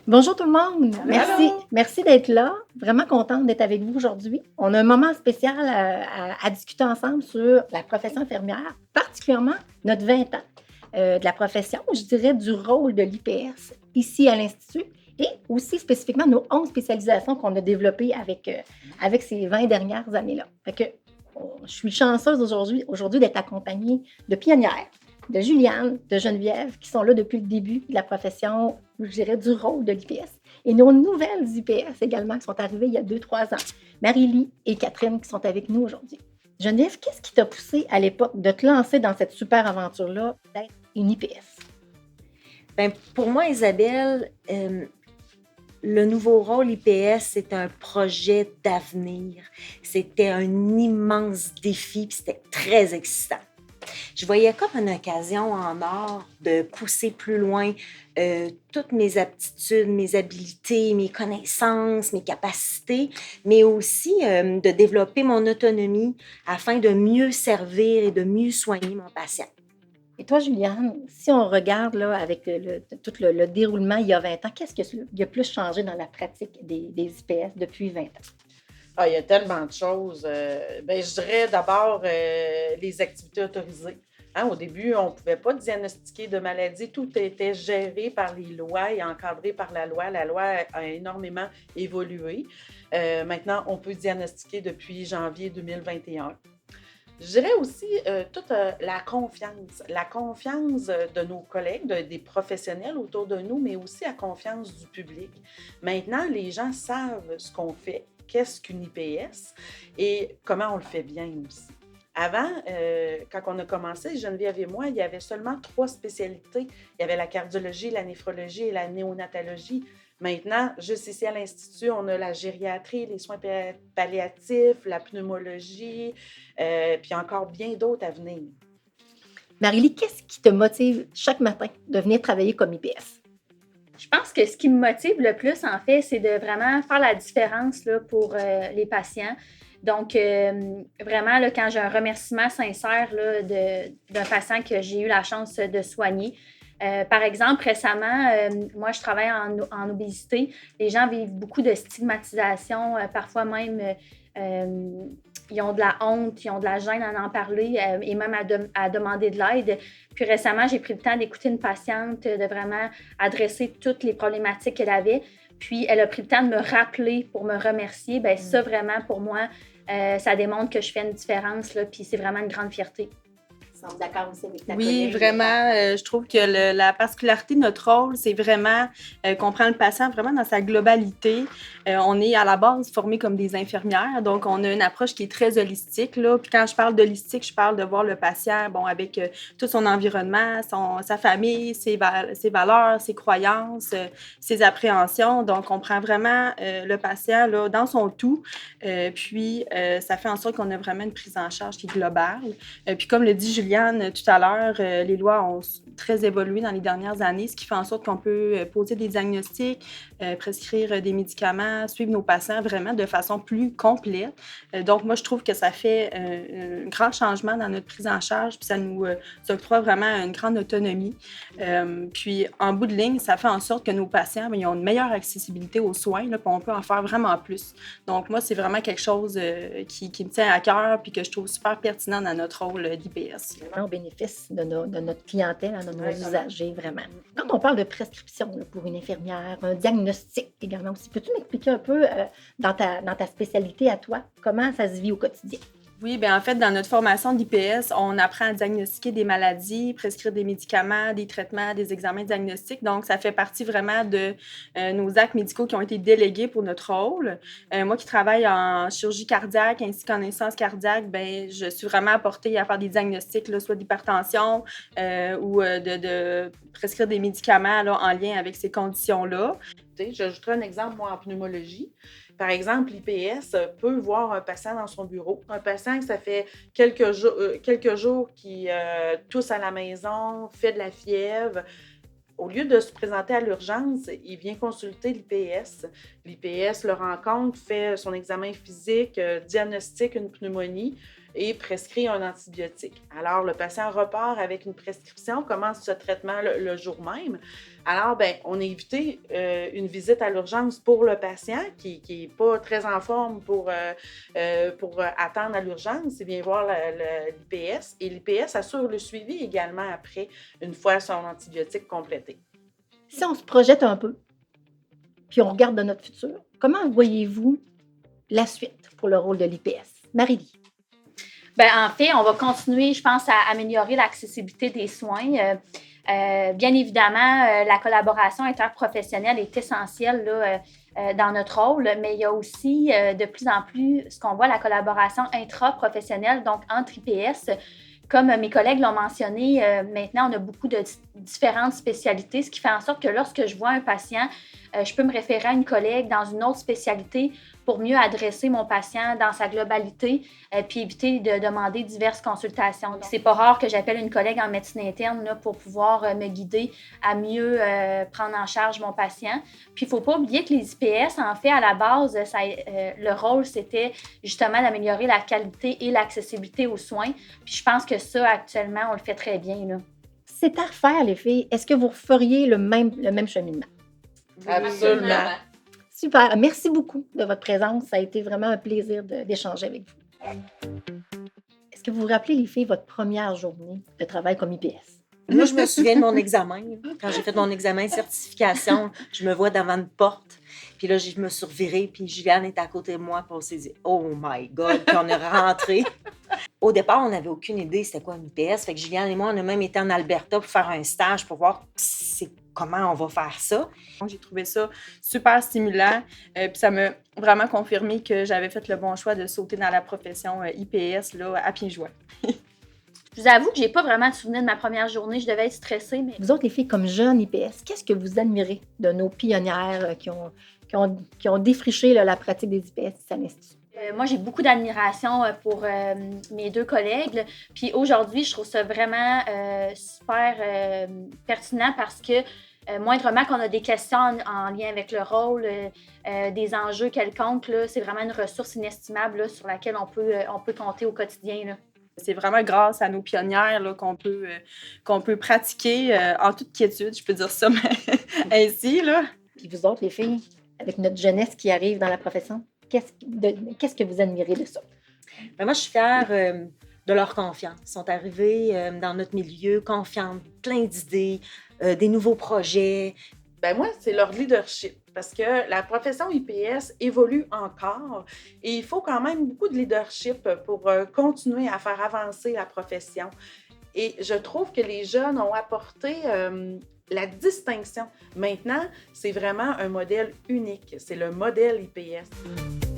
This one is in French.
Bonjour tout le monde. Merci, Allô? merci d'être là. Vraiment contente d'être avec vous aujourd'hui. On a un moment spécial à discuter ensemble sur la profession infirmière, particulièrement notre 20 ans de la profession, je dirais du rôle de l'IPS ici à l'Institut et aussi spécifiquement nos 11 spécialisations qu'on a développées avec ces 20 dernières années-là. Fait que, je suis chanceuse aujourd'hui d'être accompagnée de pionnières, de Juliane, de Geneviève, qui sont là depuis le début de la profession, je dirais, du rôle de l'IPS. Et nos nouvelles IPS également, qui sont arrivées il y a 2-3 ans. Marie-Lie et Catherine, qui sont avec nous aujourd'hui. Geneviève, qu'est-ce qui t'a poussé à l'époque de te lancer dans cette super aventure-là d'être une IPS? Bien, pour moi, Isabelle, le nouveau rôle IPS, c'est un projet d'avenir. C'était un immense défi, puis c'était très excitant. Je voyais comme une occasion en or de pousser plus loin toutes mes aptitudes, mes habiletés, mes connaissances, mes capacités, mais aussi de développer mon autonomie afin de mieux servir et de mieux soigner mon patient. Et toi, Juliane, si on regarde là, avec tout le déroulement il y a 20 ans, qu'est-ce qui a plus changé dans la pratique des IPS depuis 20 ans? Ah, il y a tellement de choses. Je dirais d'abord les activités autorisées. Hein, au début, on ne pouvait pas diagnostiquer de maladie. Tout était géré par les lois et encadré par la loi. La loi a énormément évolué. Maintenant, on peut diagnostiquer depuis janvier 2021. Je dirais aussi toute la confiance de nos collègues, des professionnels autour de nous, mais aussi la confiance du public. Maintenant, les gens savent ce qu'on fait, qu'est-ce qu'une IPS et comment on le fait bien aussi. Avant, quand on a commencé, Geneviève et moi, il y avait seulement 3 spécialités. Il y avait la cardiologie, la néphrologie et la néonatologie. Maintenant, juste ici à l'Institut, on a la gériatrie, les soins palliatifs, la pneumologie, puis encore bien d'autres à venir. Marie-Lie, qu'est-ce qui te motive chaque matin de venir travailler comme IPS? Je pense que ce qui me motive le plus, en fait, c'est de vraiment faire la différence là, pour les patients. Donc, vraiment, là, quand j'ai un remerciement sincère là, d'un patient que j'ai eu la chance de soigner. Par exemple, récemment, moi, je travaille en obésité. Les gens vivent beaucoup de stigmatisation, parfois même, ils ont de la honte, ils ont de la gêne à en parler et même à demander de l'aide. Puis récemment, j'ai pris le temps d'écouter une patiente, de vraiment adresser toutes les problématiques qu'elle avait. Puis, elle a pris le temps de me rappeler pour me remercier. Bien, ça, vraiment, pour moi, ça démontre que je fais une différence, là, puis c'est vraiment une grande fierté. Tu sembles d'accord aussi avec ta Oui, collègue? vraiment. Je trouve que la particularité de notre rôle, c'est vraiment qu'on prend le patient vraiment dans sa globalité. On est à la base formés comme des infirmières, donc on a une approche qui est très holistique, là. Puis quand je parle d'holistique, je parle de voir le patient, bon, avec tout son environnement, sa famille, ses valeurs, ses croyances, ses appréhensions. Donc, on prend vraiment le patient là, dans son tout. Puis, ça fait en sorte qu'on a vraiment une prise en charge qui est globale. Puis, comme le dit Juliane tout à l'heure, les lois ont très évolué dans les dernières années, ce qui fait en sorte qu'on peut poser des diagnostics, prescrire des médicaments, suivre nos patients vraiment de façon plus complète. Donc, moi, je trouve que ça fait un grand changement dans notre prise en charge, puis ça nous octroie vraiment une grande autonomie. Puis, en bout de ligne, ça fait en sorte que nos patients, ils ont une meilleure accessibilité aux soins, là, puis on peut en faire vraiment plus. Donc, moi, c'est vraiment quelque chose qui me tient à cœur, puis que je trouve super pertinent dans notre rôle d'IPS. Au bénéfice de notre clientèle, de nos usagers, vraiment. Quand on parle de prescription là, pour une infirmière, un diagnostic également aussi, peux-tu m'expliquer un peu dans ta spécialité à toi, comment ça se vit au quotidien? Oui, bien en fait, dans notre formation d'IPS, on apprend à diagnostiquer des maladies, prescrire des médicaments, des traitements, des examens diagnostiques. Donc, ça fait partie vraiment de nos actes médicaux qui ont été délégués pour notre rôle. Moi qui travaille en chirurgie cardiaque ainsi qu'en insuffisance cardiaque, bien, je suis vraiment apportée à faire des diagnostics, là, soit d'hypertension ou de prescrire des médicaments là, en lien avec ces conditions-là. J'ajouterai un exemple, moi, en pneumologie. Par exemple, l'IPS peut voir un patient dans son bureau. Un patient que ça fait quelques jours qui tousse à la maison, fait de la fièvre. Au lieu de se présenter à l'urgence, il vient consulter l'IPS. L'IPS le rencontre, fait son examen physique, diagnostique une pneumonie. et prescrit un antibiotique. Alors, le patient repart avec une prescription, commence ce traitement le jour même. Alors, bien, on a évité une visite à l'urgence pour le patient qui n'est pas très en forme pour attendre à l'urgence. Il vient voir l'IPS et l'IPS assure le suivi également après, une fois son antibiotique complété. Si on se projette un peu, puis on regarde dans notre futur, comment voyez-vous la suite pour le rôle de l'IPS? Marie-Lie. Bien, en fait, on va continuer, je pense, à améliorer l'accessibilité des soins. Bien évidemment, la collaboration interprofessionnelle est essentielle là, dans notre rôle, mais il y a aussi de plus en plus ce qu'on voit, la collaboration intraprofessionnelle, donc entre IPS. Comme mes collègues l'ont mentionné, maintenant, on a beaucoup de différentes spécialités, ce qui fait en sorte que lorsque je vois un patient, je peux me référer à une collègue dans une autre spécialité pour mieux adresser mon patient dans sa globalité, puis éviter de demander diverses consultations. Donc, c'est pas rare que j'appelle une collègue en médecine interne là, pour pouvoir me guider à mieux prendre en charge mon patient. Puis, il ne faut pas oublier que les IPS, en fait, à la base, le rôle, c'était justement d'améliorer la qualité et l'accessibilité aux soins. Puis, je pense que ça, actuellement, on le fait très bien, là. C'est à refaire, les filles. Est-ce que vous feriez le même cheminement? Absolument. Super. Merci beaucoup de votre présence. Ça a été vraiment un plaisir d'échanger avec vous. Est-ce que vous vous rappelez, les filles, votre première journée de travail comme IPS? Moi, je me souviens de mon examen. Quand j'ai fait mon examen de certification, je me vois devant une porte. Puis là, je me suis revirée, puis Juliane était à côté de moi, puis on s'est dit « Oh my God! » Puis on est rentré. Au départ, on n'avait aucune idée c'était quoi une IPS. Fait que Juliane et moi, on a même été en Alberta pour faire un stage pour voir comment on va faire ça. J'ai trouvé ça super stimulant. Puis ça m'a vraiment confirmé que j'avais fait le bon choix de sauter dans la profession IPS là, à pieds joints. Je vous avoue que j'ai pas vraiment de souvenir de ma première journée. Je devais être stressée, mais... Vous autres, les filles, comme jeunes IPS, qu'est-ce que vous admirez de nos pionnières qui ont défriché là, la pratique des IPS ici? Moi, j'ai beaucoup d'admiration pour mes deux collègues. Là. Puis aujourd'hui, je trouve ça vraiment super pertinent parce que moindrement qu'on a des questions en lien avec le rôle, des enjeux quelconques, là, c'est vraiment une ressource inestimable là, sur laquelle on peut compter au quotidien. Là. C'est vraiment grâce à nos pionnières là, qu'on peut pratiquer en toute quiétude, je peux dire ça ainsi. Là. Puis vous autres, les filles, avec notre jeunesse qui arrive dans la profession, qu'est-ce que vous admirez de ça? Ben moi, je suis fière de leur confiance. Ils sont arrivés dans notre milieu confiants, plein d'idées, des nouveaux projets. Ben moi, c'est leur leadership parce que la profession IPS évolue encore et il faut quand même beaucoup de leadership pour continuer à faire avancer la profession. Et je trouve que les jeunes ont apporté la distinction. Maintenant, c'est vraiment un modèle unique. C'est le modèle IPS.